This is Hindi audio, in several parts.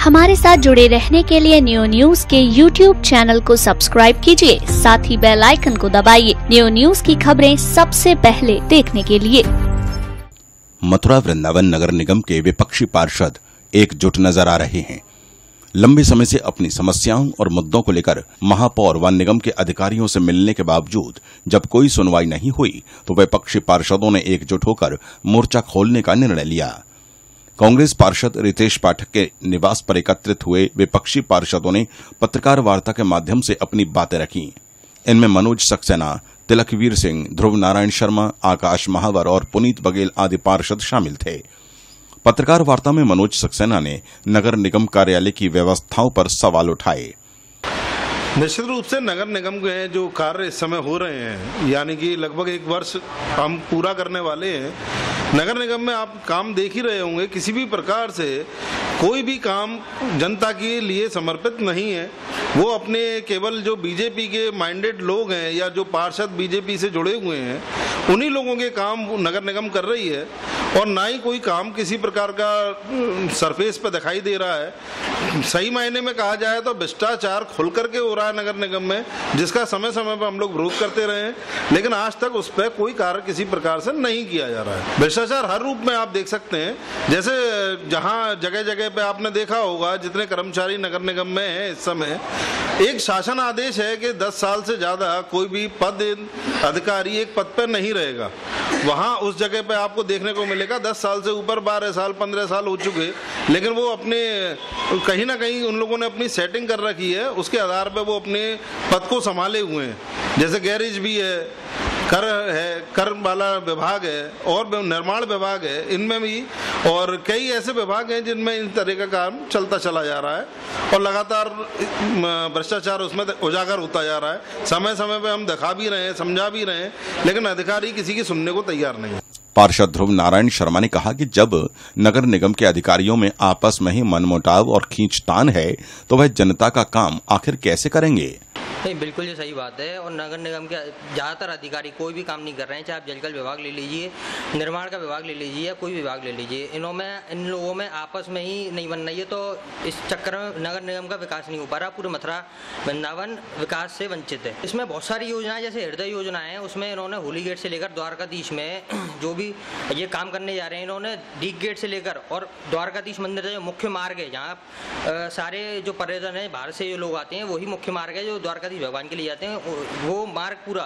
हमारे साथ जुड़े रहने के लिए न्यू न्यूज के YouTube चैनल को सब्सक्राइब कीजिए, साथ ही बेल आइकन को दबाइए न्यू न्यूज की खबरें सबसे पहले देखने के लिए। मथुरा वृंदावन नगर निगम के विपक्षी पार्षद एकजुट नजर आ रहे हैं। लंबे समय से अपनी समस्याओं और मुद्दों को लेकर महापौर व निगम के अधिकारियों से मिलने के बावजूद जब कोई सुनवाई नहीं हुई तो विपक्षी पार्षदों ने एकजुट होकर मोर्चा खोलने का निर्णय लिया। कांग्रेस पार्षद रितेश पाठक के निवास पर एकत्रित हुए विपक्षी पार्षदों ने पत्रकार वार्ता के माध्यम से अपनी बातें रखी। इनमें मनोज सक्सेना, तिलकवीर सिंह, ध्रुव नारायण शर्मा, आकाश महावर और पुनीत बघेल आदि पार्षद शामिल थे। पत्रकार वार्ता में मनोज सक्सेना ने नगर निगम कार्यालय की व्यवस्थाओं पर सवाल उठाए। निश्चित रूप से नगर निगम के जो कार्य इस समय हो रहे हैं, यानी कि लगभग 1 वर्ष हम पूरा करने वाले हैं। नगर निगम में आप काम देख ही रहे होंगे, किसी भी प्रकार से कोई भी काम जनता के लिए समर्पित नहीं है। वो अपने केवल जो बीजेपी के माइंडेड लोग हैं या जो पार्षद बीजेपी से जुड़े हुए हैं, उन्हीं लोगों के काम नगर निगम कर रही है और ना ही कोई काम किसी प्रकार का सरफेस पर दिखाई दे रहा है। सही मायने में कहा जाए तो भ्रष्टाचार खुल करके हो रहा है नगर निगम में, जिसका समय समय पर हम लोग विरोध करते रहे हैं, लेकिन आज तक उस पर कोई कार्य किसी प्रकार से नहीं किया जा रहा है। भ्रष्टाचार हर रूप में आप देख सकते हैं, जैसे जहां जगह जगह पे आपने देखा होगा, जितने कर्मचारी नगर निगम में हैं इस समय, एक शासन आदेश है कि 10 साल से ज्यादा कोई भी पद अधिकारी एक पद पर नहीं रहेगा। वहां उस जगह पे आपको देखने को मिलेगा 10 साल से ऊपर 12 साल 15 साल हो चुके, लेकिन वो अपने कहीं ना कहीं उन लोगों ने अपनी सेटिंग कर रखी है, उसके आधार पे वो अपने पद को संभाले हुए हैं। जैसे गैरेज भी है, कर वाला विभाग है और निर्माण विभाग है, इनमें भी और कई ऐसे विभाग हैं जिनमें इन तरह का काम चलता चला जा रहा है और लगातार भ्रष्टाचार उसमें उजागर होता जा रहा है। समय समय पे हम दिखा भी रहे हैं, समझा भी रहे हैं, लेकिन अधिकारी किसी की सुनने को तैयार नहीं है। पार्षद ध्रुव नारायण शर्मा ने कहा कि जब नगर निगम के अधिकारियों में आपस में ही मनमुटाव और खींचतान है तो वह जनता का काम आखिर कैसे करेंगे। नहीं, बिल्कुल ये सही बात है। और नगर निगम के ज़्यादातर अधिकारी कोई भी काम नहीं कर रहे हैं, चाहे आप जलकल विभाग ले लीजिए, निर्माण का विभाग ले लीजिए या कोई विभाग ले लीजिए, इन लोगों में आपस में ही नहीं बन रही है। तो इस चक्कर में नगर निगम का विकास नहीं हो पा रहा। पूरे मथुरा वृंदावन विकास से वंचित है। इसमें बहुत सारी योजनाएं, जैसे हृदय योजना है, उसमें इन्होंने होली गेट से लेकर द्वारकाधीश में जो भी ये काम करने जा रहे हैं, इन्होंने डीग गेट से लेकर और द्वारकाधीश मंदिर जो मुख्य मार्ग है, जहाँ सारे जो पर्यटन है बाहर से जो लोग आते हैं, वही मुख्य मार्ग है जो द्वारकाधीश भगवान के लिए जाते हैं, वो मार्ग पूरा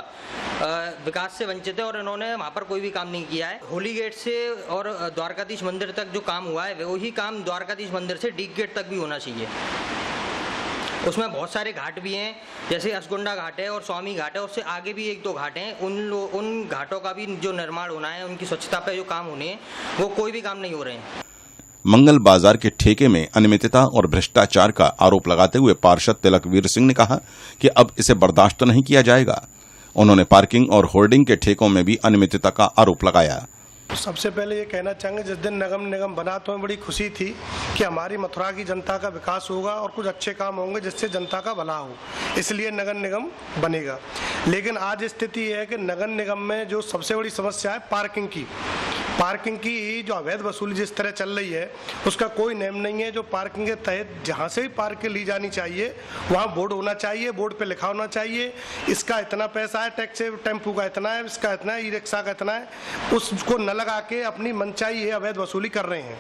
विकास से वंचित है और इन्होंने वहां पर कोई भी काम नहीं किया है। होली गेट से और द्वारकाधीश मंदिर तक जो काम हुआ है, वही काम द्वारकाधीश मंदिर से डीग गेट तक भी होना चाहिए। उसमें बहुत सारे घाट भी हैं, जैसे असगुंडा घाट है और स्वामी घाट है, उससे आगे भी 1-2 घाट हैं। उन घाटों का भी जो निर्माण होना है, उनकी स्वच्छता पे जो काम होने हैं, वो कोई भी काम नहीं हो रहे हैं। मंगल बाजार के ठेके में अनियमितता और भ्रष्टाचार का आरोप लगाते हुए पार्षद तिलकवीर सिंह ने कहा कि अब इसे बर्दाश्त नहीं किया जाएगा। उन्होंने पार्किंग और होर्डिंग के ठेकों में भी अनियमितता का आरोप लगाया। सबसे पहले ये कहना चाहेंगे, जिस दिन नगर निगम बना तो हमें बड़ी खुशी थी कि हमारी मथुरा की जनता का विकास होगा और कुछ अच्छे काम होंगे जिससे जनता का भला हो, इसलिए नगर निगम बनेगा। लेकिन आज स्थिति है कि नगर निगम में जो सबसे बड़ी समस्या है पार्किंग की जो अवैध वसूली जिस तरह चल रही है, उसका कोई नियम नहीं है। जो पार्किंग के तहत जहाँ से भी पार्किंग ली जानी चाहिए वहाँ बोर्ड होना चाहिए, बोर्ड पे लिखा होना चाहिए, इसका इतना पैसा है, टैक्स टेम्पू का इतना है, इसका इतना है, ई रिक्शा का इतना है। उसको न लगा के अपनी मनचाही ये अवैध वसूली कर रहे हैं।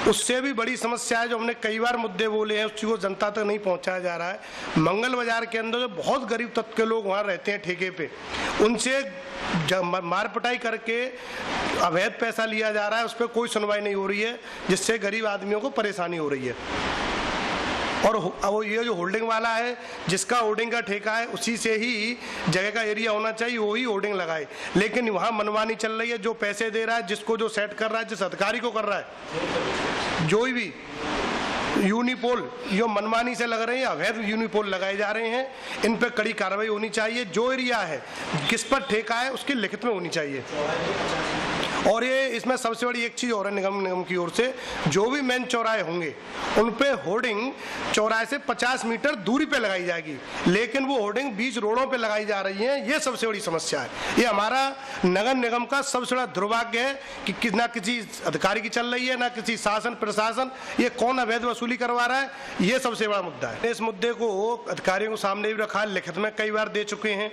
उससे भी बड़ी समस्या है, जो हमने कई बार मुद्दे बोले हैं, उस चीज़ को जनता तक नहीं पहुँचाया जा रहा है। मंगल बाजार के अंदर जो बहुत गरीब तबके के लोग वहाँ रहते हैं ठेके पे, उनसे मार पिटाई करके अवैध पैसा लिया जा रहा है, उस पर कोई सुनवाई नहीं हो रही है, जिससे गरीब आदमियों को परेशानी हो रही है। और वो ये जो होल्डिंग वाला है, जिसका होल्डिंग का ठेका है, उसी से ही जगह का एरिया होना चाहिए, वही होल्डिंग लगाए। लेकिन वहाँ मनमानी चल रही है, जो पैसे दे रहा है, जिसको जो सेट कर रहा है, जिस अधिकारी को कर रहा है, जो भी यूनिपोल जो मनमानी से लग रहे हैं, अवैध यूनिपोल लगाए जा रहे हैं, इन पर कड़ी कार्रवाई होनी चाहिए। जो एरिया है, किस पर ठेका है, उसकी लिखित में होनी चाहिए। और ये इसमें सबसे बड़ी एक चीज और है निगम की ओर से, जो भी मेन चौराहे होंगे उन पे होर्डिंग चौराहे से 50 मीटर दूरी पे लगाई जाएगी, लेकिन वो होर्डिंग बीच रोडों पे लगाई जा रही है। ये सबसे बड़ी समस्या है। ये हमारा नगर निगम का सबसे बड़ा दुर्भाग्य है कि ना किसी अधिकारी की चल रही है, ना किसी शासन प्रशासन, ये कौन अवैध वसूली करवा रहा है, ये सबसे बड़ा मुद्दा है। इस मुद्दे को अधिकारियों को सामने भी रखा, लिखित में कई बार दे चुके हैं,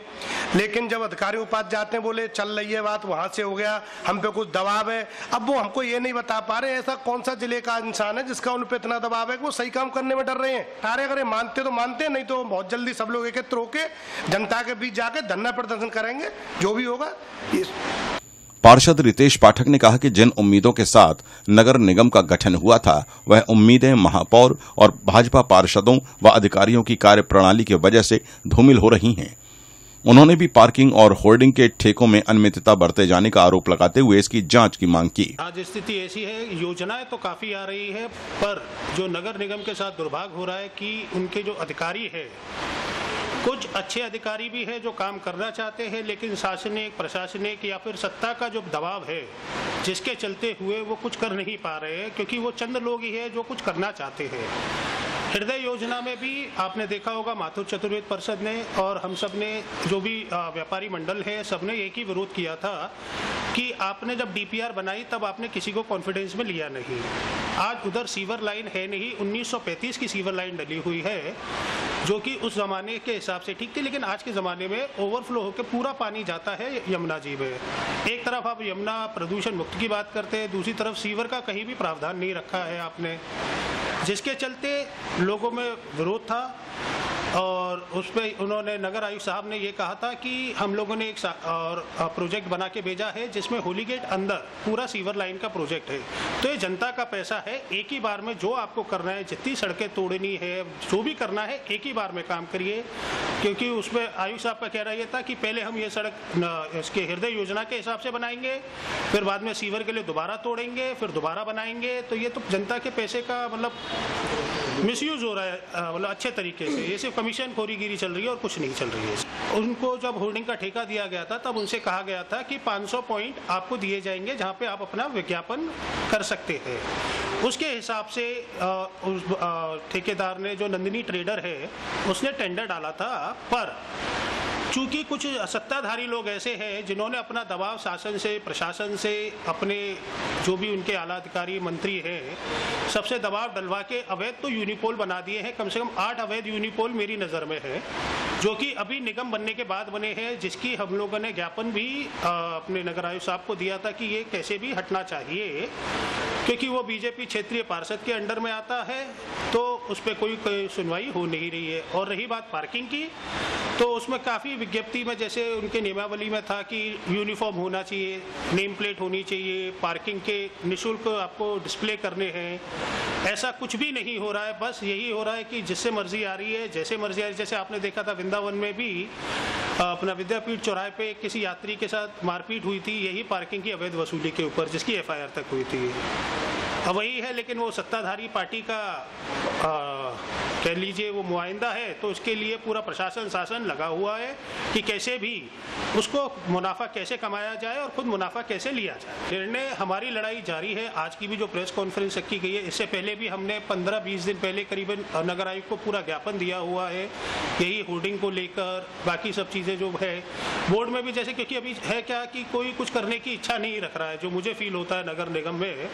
लेकिन जब अधिकारियों के पास जाते हैं बोले चल रही है बात, वहां से हो गया, हम पे कुछ दबाव है। अब वो हमको ये नहीं बता पा रहे ऐसा कौन सा जिले का इंसान है जिसका उन पे इतना दबाव है कि वो सही काम करने में डर रहे हैं। सारे अगर मानते तो मानते, नहीं तो बहुत जल्दी सब लोग एकत्र होकर जनता के बीच जाके धरना प्रदर्शन करेंगे, जो भी होगा। पार्षद रितेश पाठक ने कहा कि जिन उम्मीदों के साथ नगर निगम का गठन हुआ था, वह उम्मीदें महापौर और भाजपा पार्षदों व अधिकारियों की कार्यप्रणाली की वजह से धूमिल हो रही हैं। उन्होंने भी पार्किंग और होर्डिंग के ठेकों में अनियमितता बरते जाने का आरोप लगाते हुए इसकी जांच की मांग की। आज स्थिति ऐसी है, योजनाएं तो काफी आ रही है, पर जो नगर निगम के साथ दुर्भाग्य हो रहा है कि उनके जो अधिकारी है, कुछ अच्छे अधिकारी भी हैं जो काम करना चाहते हैं, लेकिन शासनिक प्रशासनिक या फिर सत्ता का जो दबाव है, जिसके चलते हुए वो कुछ कर नहीं पा रहे हैं, क्योंकि वो चंद लोग ही हैं जो कुछ करना चाहते हैं। हृदय योजना में भी आपने देखा होगा, माथुर चतुर्वेद परिषद ने और हम सब ने, जो भी व्यापारी मंडल है, सबने एक ही विरोध किया था कि आपने जब डीपीआर बनाई तब आपने किसी को कॉन्फिडेंस में लिया नहीं। आज उधर सीवर लाइन है नहीं, 1935 की सीवर लाइन डली हुई है, जो कि उस जमाने के हिसाब से ठीक थी, लेकिन आज के ज़माने में ओवरफ्लो होकर पूरा पानी जाता है यमुना जी में। एक तरफ आप यमुना प्रदूषण मुक्त की बात करते हैं, दूसरी तरफ सीवर का कहीं भी प्रावधान नहीं रखा है आपने, जिसके चलते लोगों में विरोध था। और उस पर उन्होंने, नगर आयुक्त साहब ने ये कहा था कि हम लोगों ने एक प्रोजेक्ट बना के भेजा है जिसमें होली गेट अंदर पूरा सीवर लाइन का प्रोजेक्ट है। तो ये जनता का पैसा है, एक ही बार में जो आपको करना है, जितनी सड़कें तोड़नी है, जो भी करना है, एक ही बार में काम करिए। क्योंकि उसमें आयुक्त साहब का कहना ये था कि पहले हम ये सड़क इसके हृदय योजना के हिसाब से बनाएंगे, फिर बाद में सीवर के लिए दोबारा तोड़ेंगे, फिर दोबारा बनाएंगे। तो ये तो जनता के पैसे का मतलब मिसयूज हो रहा है, मतलब अच्छे तरीके से। ये सिर्फ कमीशन खोरीगिरी चल रही है और कुछ नहीं चल रही है। उनको जब होर्डिंग का ठेका दिया गया था तब उनसे कहा गया था कि 500 पॉइंट आपको दिए जाएंगे जहां पे आप अपना विज्ञापन कर सकते हैं। उसके हिसाब से ठेकेदार ने, जो नंदिनी ट्रेडर है, उसने टेंडर डाला था, पर चूंकि कुछ सत्ताधारी लोग ऐसे हैं जिन्होंने अपना दबाव शासन से, प्रशासन से, अपने जो भी उनके आला अधिकारी मंत्री हैं, सबसे दबाव डलवा के अवैध तो यूनिपोल बना दिए हैं। कम से कम 8 अवैध यूनिपोल मेरी नज़र में है, जो कि अभी निगम बनने के बाद बने हैं, जिसकी हम लोगों ने ज्ञापन भी अपने नगर आयुक्त साहब को दिया था कि ये कैसे भी हटना चाहिए, क्योंकि वो बीजेपी क्षेत्रीय पार्षद के अंडर में आता है, तो उस पर कोई सुनवाई हो नहीं रही है। और रही बात पार्किंग की, तो उसमें काफ़ी विज्ञप्ति में, जैसे उनके नियमावली में था कि यूनिफॉर्म होना चाहिए, नेम प्लेट होनी चाहिए, पार्किंग के निःशुल्क आपको डिस्प्ले करने हैं। ऐसा कुछ भी नहीं हो रहा है, बस यही हो रहा है कि जिससे मर्जी आ रही है, जैसे मर्जी आ रही है। जैसे आपने देखा था वृंदावन में भी अपना विद्यापीठ चौराहे पे किसी यात्री के साथ मारपीट हुई थी, यही पार्किंग की अवैध वसूली के ऊपर, जिसकी एफआईआर तक हुई थी। अब वही है, लेकिन वो सत्ताधारी पार्टी का कह लीजिए वो नुमाइंदा है, तो उसके लिए पूरा प्रशासन शासन लगा हुआ है कि कैसे भी उसको मुनाफा कैसे कमाया जाए और खुद मुनाफा कैसे लिया जाए। निर्णय, हमारी लड़ाई जारी है। आज की भी जो प्रेस कॉन्फ्रेंस रखी गई है, इससे पहले भी हमने 15-20 दिन पहले करीबन नगर आयुक्त को पूरा ज्ञापन दिया हुआ है, यही होर्डिंग को लेकर, बाकी सब चीज़ें जो है बोर्ड में भी, जैसे क्योंकि अभी है क्या कि कोई कुछ करने की इच्छा नहीं रख रहा है, जो मुझे फील होता है नगर निगम में,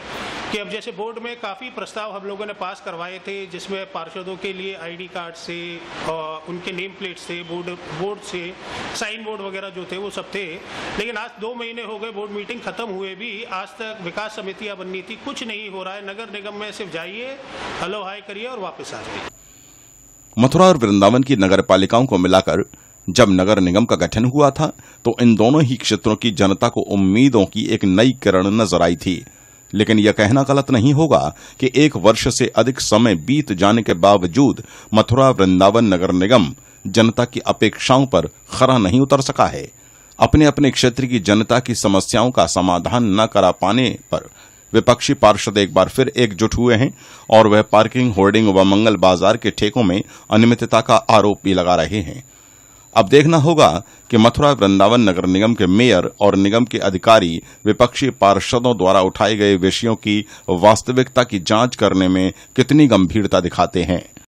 कि अब जैसे बोर्ड में काफ़ी प्रस्ताव हम लोगों ने पास करवाए थे, जिसमें पार्षदों के लिए आईडी कार्ड से, उनके नेम प्लेट से, बोर्ड से, साइन बोर्ड वगैरह जो थे वो सब थे। लेकिन आज 2 महीने हो गए बोर्ड मीटिंग खत्म हुए भी, आज तक विकास समितियां बननी थी, कुछ नहीं हो रहा है। नगर निगम में सिर्फ जाइए, हेलो हाय करिए और वापस आ जाइए। मथुरा और वृंदावन की नगर पालिकाओं को मिलाकर जब नगर निगम का गठन हुआ था, तो इन दोनों ही क्षेत्रों की जनता को उम्मीदों की एक नई किरण नजर आई थी। लेकिन यह कहना गलत नहीं होगा कि 1 वर्ष से अधिक समय बीत जाने के बावजूद मथुरा वृंदावन नगर निगम जनता की अपेक्षाओं पर खरा नहीं उतर सका है। अपने अपने क्षेत्र की जनता की समस्याओं का समाधान न करा पाने पर विपक्षी पार्षद एक बार फिर एकजुट हुए हैं और वह पार्किंग, होर्डिंग व मंगल बाजार के ठेकों में अनियमितता का आरोप भी लगा रहे हैं। अब देखना होगा कि मथुरा वृंदावन नगर निगम के मेयर और निगम के अधिकारी विपक्षी पार्षदों द्वारा उठाए गए विषयों की वास्तविकता की जांच करने में कितनी गंभीरता दिखाते हैं।